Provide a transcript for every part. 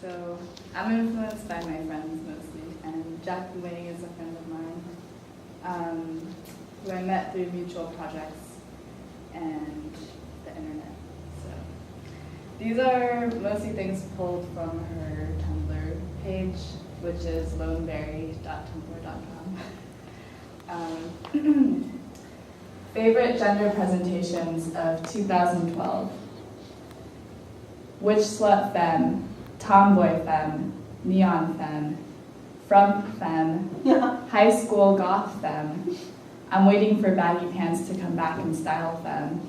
So I'm influenced by my friends mostly, and Jackie Wang is a friend of mine who I met through mutual projects and the internet. So these are mostly things pulled from her Tumblr page, which is loneberry.tumblr.com. Favorite gender presentations of 2012. Witch slut femme, tomboy femme, neon femme, frump femme, high school goth femme, I'm waiting for baggy pants to come back in style femme,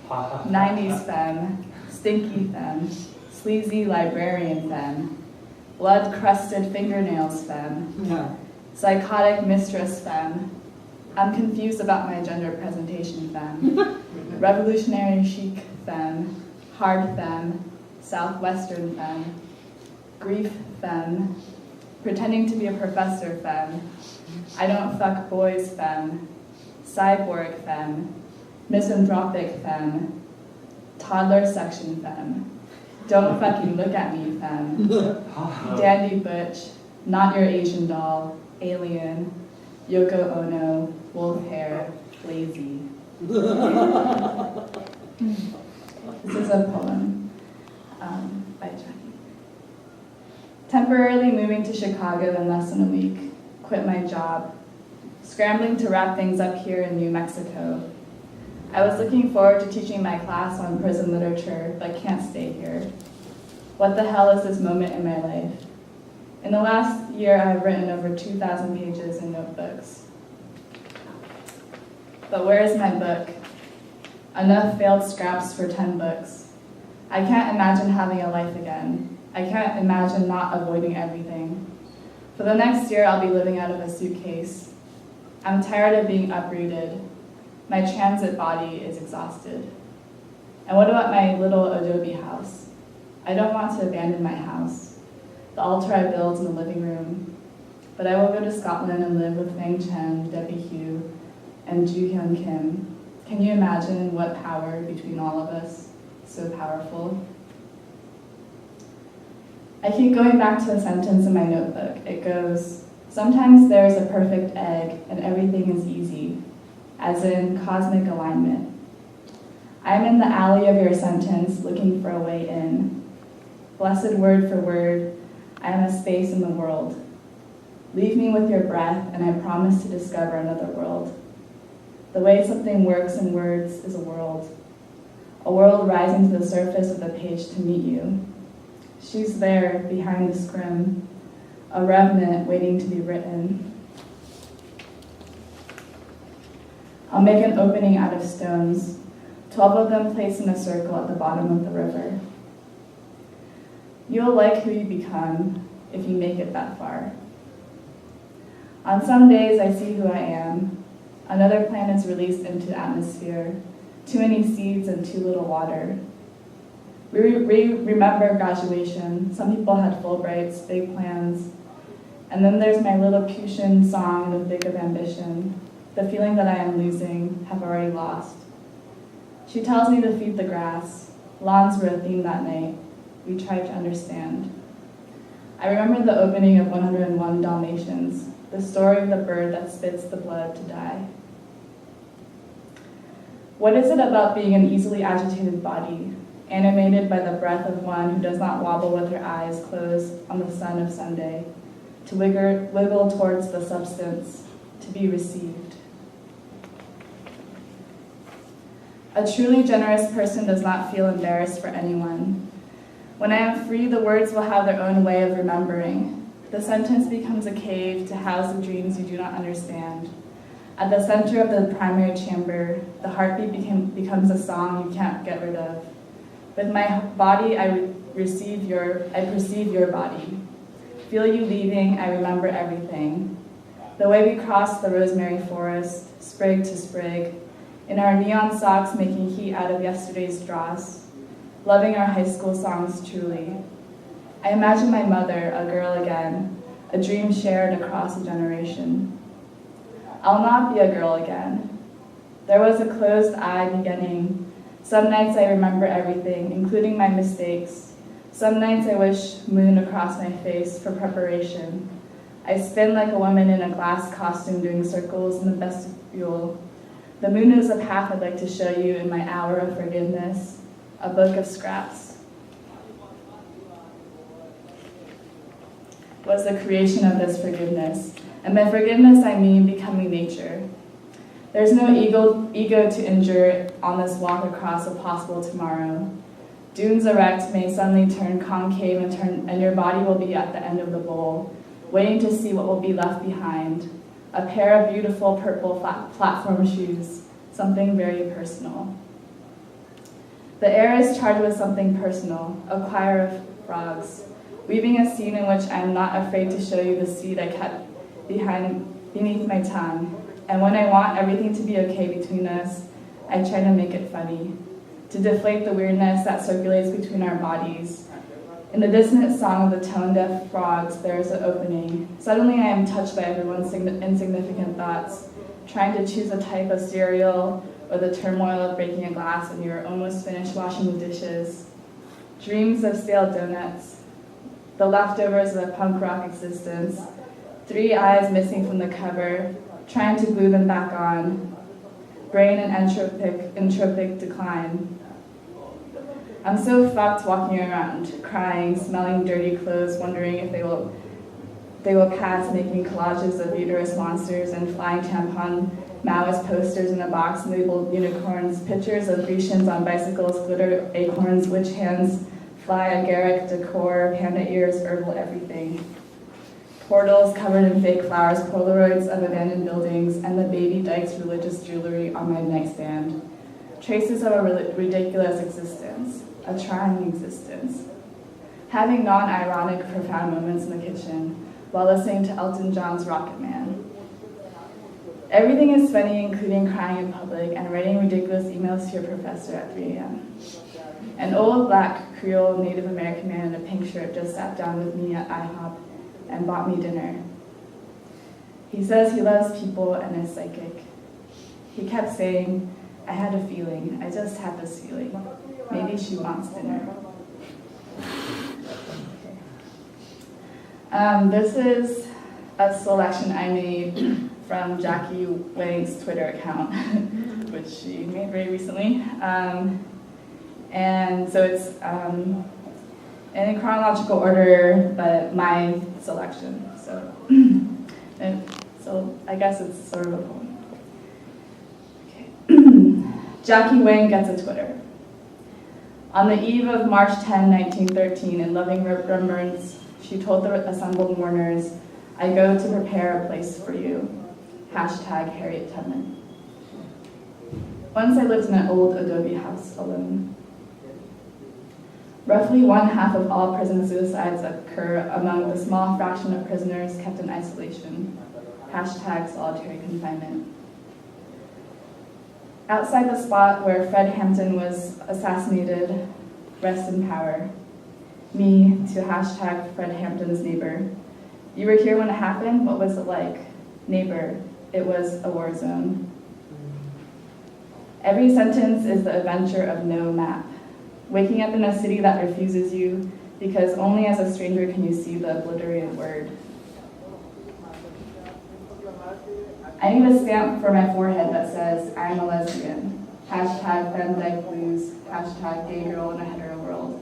90s femme, stinky femme, sleazy librarian femme, blood-crusted fingernails femme, psychotic mistress femme, I'm confused about my gender presentation femme, revolutionary chic femme, hard femme, southwestern femme, grief femme, pretending to be a professor femme, I don't fuck boys femme, cyborg femme, misanthropic femme, toddler section femme, don't fucking look at me femme, dandy butch, not your Asian doll, alien, Yoko Ono, wolf hair, lazy. This is a poem by Jackie. Temporarily moving to Chicago in less than a week, quit my job, scrambling to wrap things up here in New Mexico. I was looking forward to teaching my class on prison literature, but can't stay here. What the hell is this moment in my life? In the last year, I have written over 2,000 pages in notebooks. But where is my book? Enough failed scraps for 10 books. I can't imagine having a life again. I can't imagine not avoiding everything. For the next year, I'll be living out of a suitcase. I'm tired of being uprooted. My transit body is exhausted. And what about my little adobe house? I don't want to abandon my house, the altar I built in the living room. But I will go to Scotland and live with Fang Chen, Debbie Hugh, and Joo Hyun Kim. Can you imagine what power between all of us? So powerful. I keep going back to a sentence in my notebook. It goes, sometimes there is a perfect egg and everything is easy, as in cosmic alignment. I am in the alley of your sentence looking for a way in. Blessed word for word, I am a space in the world. Leave me with your breath and I promise to discover another world. The way something works in words is a world rising to the surface of the page to meet you. She's there, behind the scrim, a revenant waiting to be written. I'll make an opening out of stones, 12 of them placed in a circle at the bottom of the river. You'll like who you become if you make it that far. On some days, I see who I am. Another plant is released into the atmosphere. Too many seeds and too little water. We remember graduation. Some people had Fulbrights, big plans. And then there's my Lilliputian song in the thick of ambition. The feeling that I am losing, have already lost. She tells me to feed the grass. Lawns were a theme that night. We tried to understand. I remember the opening of 101 Dalmatians, the story of the bird that spits the blood to die. What is it about being an easily agitated body, animated by the breath of one who does not wobble with her eyes closed on the sun of Sunday, to wiggle towards the substance, to be received? A truly generous person does not feel embarrassed for anyone. When I am free, the words will have their own way of remembering. The sentence becomes a cave to house the dreams you do not understand. At the center of the primary chamber, the heartbeat becomes a song you can't get rid of. With my body, I perceive your body. Feel you leaving, I remember everything. The way we crossed the rosemary forest, sprig to sprig, in our neon socks making heat out of yesterday's dross, loving our high school songs truly. I imagine my mother, a girl again, a dream shared across a generation. I'll not be a girl again. There was a closed eye beginning. Some nights I remember everything, including my mistakes. Some nights I wish moon across my face for preparation. I spin like a woman in a glass costume doing circles in the vestibule. The moon is a path I'd like to show you in my hour of forgiveness, a book of scraps. Was the creation of this forgiveness. And by forgiveness, I mean becoming nature. There's no ego to endure on this walk across a possible tomorrow. Dunes erect may suddenly turn concave and your body will be at the end of the bowl, waiting to see what will be left behind. A pair of beautiful purple platform shoes, something very personal. The air is charged with something personal, a choir of frogs, weaving a scene in which I am not afraid to show you the seed I kept beneath my tongue. And when I want everything to be okay between us, I try to make it funny, to deflate the weirdness that circulates between our bodies. In the dissonant song of the tone-deaf frogs, there is an opening. Suddenly I am touched by everyone's insignificant thoughts, trying to choose a type of cereal or the turmoil of breaking a glass when you are almost finished washing the dishes. Dreams of stale donuts, the leftovers of a punk rock existence, 3 eyes missing from the cover, trying to glue them back on, brain in entropic decline. I'm so fucked walking around, crying, smelling dirty clothes, wondering if they will pass, making collages of uterus monsters and flying tampon Maoist posters in a box labeled unicorns, pictures of Grecians on bicycles, glitter acorns, witch hands, fly agaric decor, panda ears, herbal everything. Portals covered in fake flowers, Polaroids of abandoned buildings, and the baby Dyke's religious jewelry on my nightstand. Traces of a ridiculous existence, a trying existence. Having non-ironic, profound moments in the kitchen while listening to Elton John's Rocket Man. Everything is funny, including crying in public and writing ridiculous emails to your professor at 3 a.m. An old black Creole Native American man in a pink shirt just sat down with me at IHOP and bought me dinner. He says he loves people and is psychic. He kept saying, I had a feeling, I just had this feeling. Maybe she wants dinner. This is a selection I made from Jackie Wang's Twitter account, which she made very recently. And so it's in chronological order, but my selection. So I guess it's sort of a poem. Okay. Jackie Wang gets a Twitter. On the eve of March 10, 1913, in loving remembrance, she told the assembled mourners, I go to prepare a place for you. Hashtag Harriet Tubman. Once I lived in an old adobe house alone. Roughly 1/2 of all prison suicides occur among the small fraction of prisoners kept in isolation. Hashtag solitary confinement. Outside the spot where Fred Hampton was assassinated, rest in power. Me to hashtag Fred Hampton's neighbor. You were here when it happened? What was it like? Neighbor, it was a war zone. Every sentence is the adventure of no map. Waking up in a city that refuses you because only as a stranger can you see the obliterated word. I need a stamp for my forehead that says, I'm a lesbian. Hashtag Van Dyke Blues. Hashtag gay girl in a hetero world.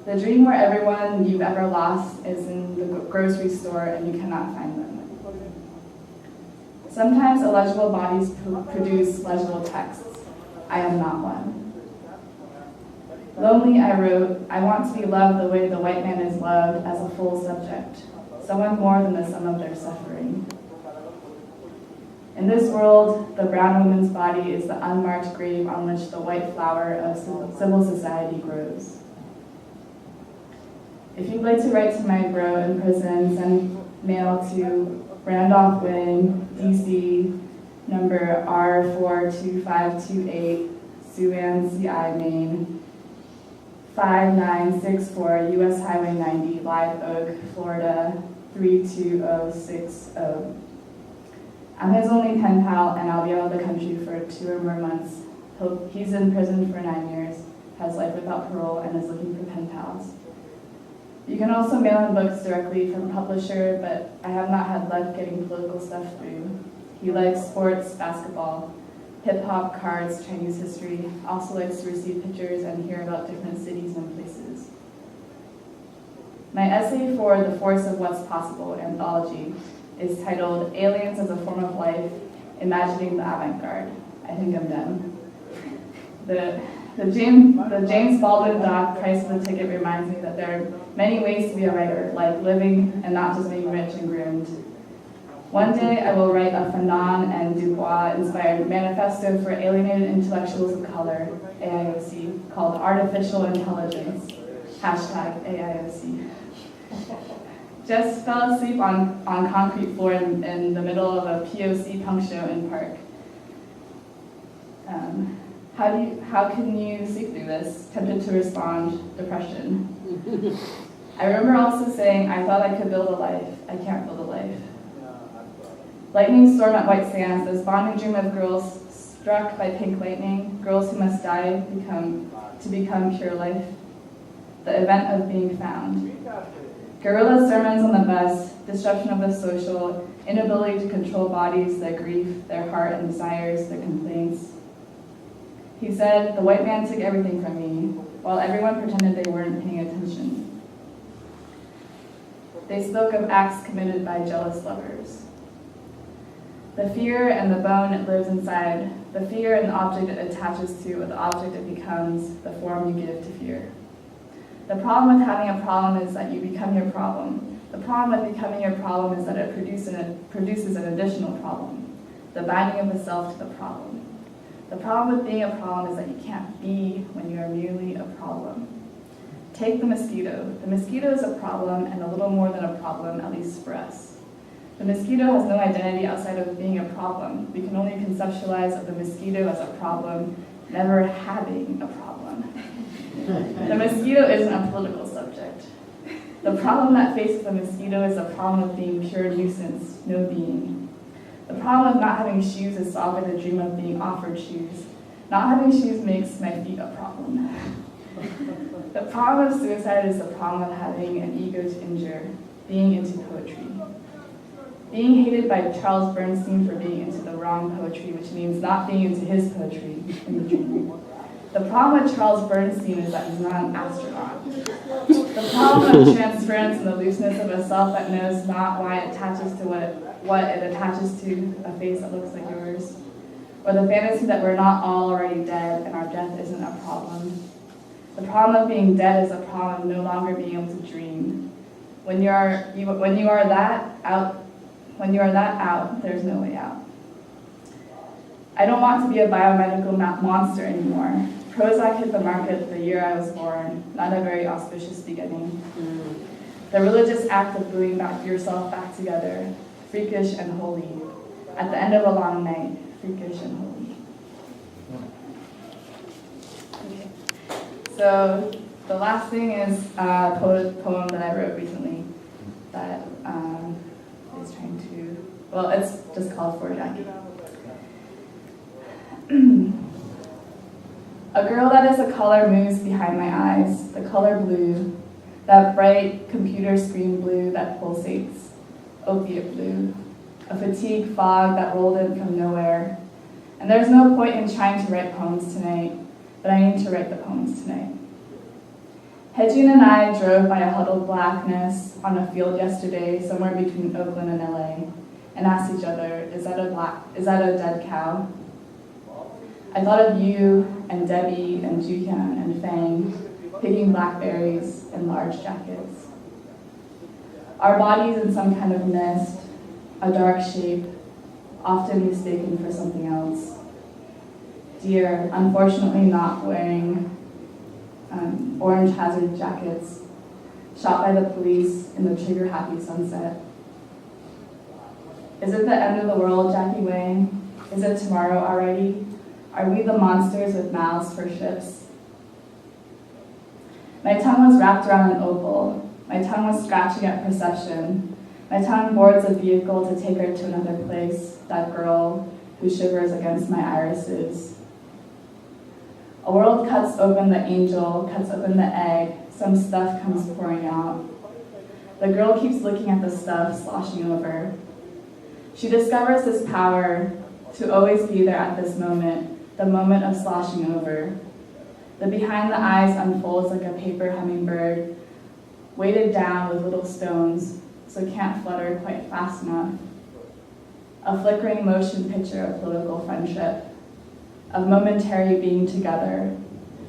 The dream where everyone you've ever lost is in the grocery store and you cannot find them. Sometimes illegible bodies produce legible texts. I am not one. Lonely, I wrote, I want to be loved the way the white man is loved as a full subject, someone more than the sum of their suffering. In this world, the brown woman's body is the unmarked grave on which the white flower of civil society grows. If you'd like to write to my bro in prison, send mail to Randolph Wing, DC, number R42528, Suwan, CI, Maine, 5964 US Highway 90, Live Oak, Florida, 32060. I'm his only pen pal, and I'll be out of the country for 2 or more months. He's in prison for 9 years. has life without parole, and is looking for pen pals. You can also mail in books directly from a publisher, but I have not had luck getting political stuff through. He likes sports, basketball, hip-hop, cards, Chinese history, also likes to receive pictures and hear about different cities and places. My essay for The Force of What's Possible anthology is titled Aliens as a Form of Life, Imagining the Avant-Garde. I think I'm done. The James Baldwin doc, Price of the Ticket, reminds me that there are many ways to be a writer, like living and not just being rich and groomed. One day I will write a Fanon and Dubois-inspired manifesto for alienated intellectuals of color, AIOC, called Artificial Intelligence, #AIOC. Just fell asleep on concrete floor in the middle of a POC punk show in Park. How can you sleep through this? Tempted to respond, depression. I remember also saying, I thought I could build a life. I can't build a life. Lightning storm at White Sands, this bonding dream of girls struck by pink lightning, girls who must die to become pure life. The event of being found. Guerrilla sermons on the bus, disruption of the social, inability to control bodies, their grief, their heart and desires, their complaints. He said, the white man took everything from me, while everyone pretended they weren't paying attention. They spoke of acts committed by jealous lovers. The fear and the bone it lives inside, the fear and the object it attaches to, or the object it becomes, the form you give to fear. The problem with having a problem is that you become your problem. The problem with becoming your problem is that it produces an additional problem, the binding of the self to the problem. The problem with being a problem is that you can't be when you are merely a problem. Take the mosquito. The mosquito is a problem and a little more than a problem, at least for us. The mosquito has no identity outside of being a problem. We can only conceptualize of the mosquito as a problem, never having a problem. The mosquito isn't a political subject. The problem that faces the mosquito is a problem of being pure nuisance, no being. The problem of not having shoes is solved by the dream of being offered shoes. Not having shoes makes my feet a problem. The problem of suicide is the problem of having an ego to injure, being into poetry. Being hated by Charles Bernstein for being into the wrong poetry, which means not being into his poetry in the dream. The problem with Charles Bernstein is that he's not an astronaut. The problem of transference and the looseness of a self that knows not why it attaches to what it attaches to, a face that looks like yours. Or the fantasy that we're not all already dead and our death isn't a problem. The problem of being dead is a problem of no longer being able to dream. When you are that out, there's no way out. I don't want to be a biomedical monster anymore. Prozac hit the market the year I was born, not a very auspicious beginning. The religious act of gluing yourself back together, freakish and holy. At the end of a long night, freakish and holy. Okay. So the last thing is a poem that I wrote recently that is trying to, well, it's just called For Jackie. A girl that is a color moves behind my eyes, the color blue, that bright computer screen blue that pulsates, opiate blue, a fatigue fog that rolled in from nowhere. And there's no point in trying to write poems tonight, but I need to write the poems tonight. Hejun and I drove by a huddled blackness on a field yesterday, somewhere between Oakland and LA, and asked each other, is that a dead cow? I thought of you and Debbie and Juhyun and Fang picking blackberries in large jackets. Our bodies in some kind of mist, a dark shape, often mistaken for something else. Deer, unfortunately not wearing orange hazard jackets, shot by the police in the trigger-happy sunset. Is it the end of the world, Jackie Wang? Is it tomorrow already? Are we the monsters with mouths for ships? My tongue was wrapped around an opal. My tongue was scratching at perception. My tongue boards a vehicle to take her to another place, that girl who shivers against my irises. A world cuts open the angel, cuts open the egg, some stuff comes pouring out. The girl keeps looking at the stuff sloshing over. She discovers this power to always be there at this moment, the moment of sloshing over. The behind the eyes unfolds like a paper hummingbird, weighted down with little stones, so it can't flutter quite fast enough. A flickering motion picture of political friendship, of momentary being together,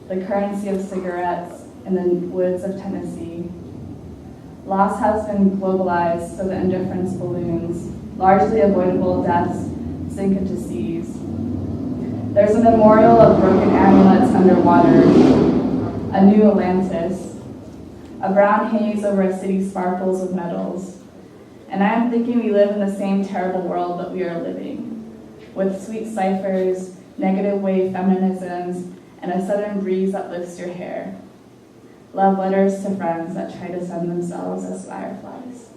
the currency of cigarettes in the woods of Tennessee. Loss has been globalized, so the indifference balloons, largely avoidable deaths sink into seas. There's a memorial of broken amulets underwater, a new Atlantis. A brown haze over a city sparkles with metals. And I am thinking we live in the same terrible world that we are living, with sweet ciphers, negative wave feminisms, and a sudden breeze that lifts your hair. Love letters to friends that try to send themselves as fireflies.